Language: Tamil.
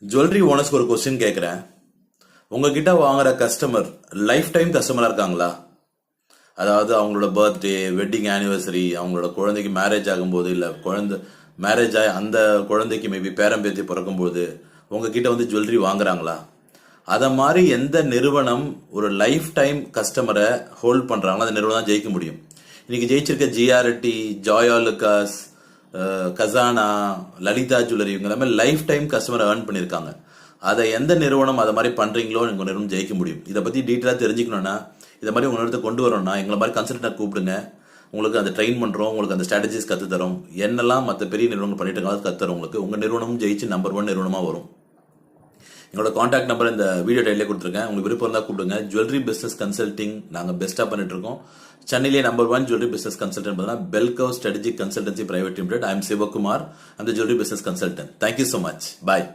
ஜுவல்லரி ஓனர்ஸ்க்கு ஒரு கொஸ்டின் கேட்குறேன். உங்ககிட்ட வாங்குற கஸ்டமர் லைஃப் டைம் கஸ்டமராக இருக்காங்களா? அதாவது அவங்களோட பர்த்டே, வெட்டிங் ஆனிவர்சரி, அவங்களோட குழந்தைக்கு மேரேஜ் ஆகும்போது, இல்லை குழந்தை மேரேஜ் ஆகி அந்த குழந்தைக்கு மேபி பேரம்பேத்தி பிறக்கும்போது உங்ககிட்ட வந்து ஜுவல்லரி வாங்குறாங்களா? அதை மாதிரி எந்த நிறுவனம் ஒரு லைஃப் டைம் கஸ்டமரை ஹோல்ட் பண்ணுறாங்களோ அந்த நிறுவனம் தான் ஜெயிக்க முடியும். இன்னைக்கு ஜெயிச்சிருக்க ஜிஆர்டி, ஜாயாலுகாஸ், கசானா, லலிதா ஜுவல்லரி இவங்க எல்லாமே லைஃப் டைம் கஸ்டமரை ஏர்ன் பண்ணியிருக்காங்க. அதை எந்த நிறுவனம் அதை மாதிரி பண்ணுறீங்களோ உங்கள் நிறுவனம் ஜெயிக்க முடியும். இதை பற்றி டீட்டெயிலாக தெரிஞ்சுக்கணுன்னா, இதை மாதிரி உங்கள் நிறுவனத்தை கொண்டு வரணும்னா எங்களை மாதிரி கன்சல்டன்ட் கூப்பிடுங்க. உங்களுக்கு அந்த ட்ரெயின் பண்ணுறோம், உங்களுக்கு அந்த ஸ்ட்ராட்டஜிஸ் கற்றுத்தரோம். என்னெல்லாம் மற்ற பெரிய நிறுவனங்கள் பண்ணிட்டு இருக்காங்க கற்றுத்தரோம். உங்களுக்கு உங்கள் நிறுவனமும் ஜெயிச்சு நம்பர் 1 நிறுவனமாக வரும். என்னோட காண்டாக்ட் நம்பர் இந்த வீடியோ டைட்டிலே கொடுத்துருக்கேன். உங்களுக்கு விருப்பம் இருந்தால் கூப்பிடுங்க. ஜுவல்லரி பிஸ்னஸ் கன்சல்டிங் நாங்கள் பெஸ்ட்டாக பண்ணிட்டு இருக்கோம். சென்னையிலே நம்பர் 1 ஜுவல்லரி பிஸ்னஸ் கன்சல்டன்ட் பார்த்தீங்கன்னா பெல்கவ் strategic consultancy private limited. I am Sivakumar. அந்த jewellery business consultant. Thank you so much. பாய்.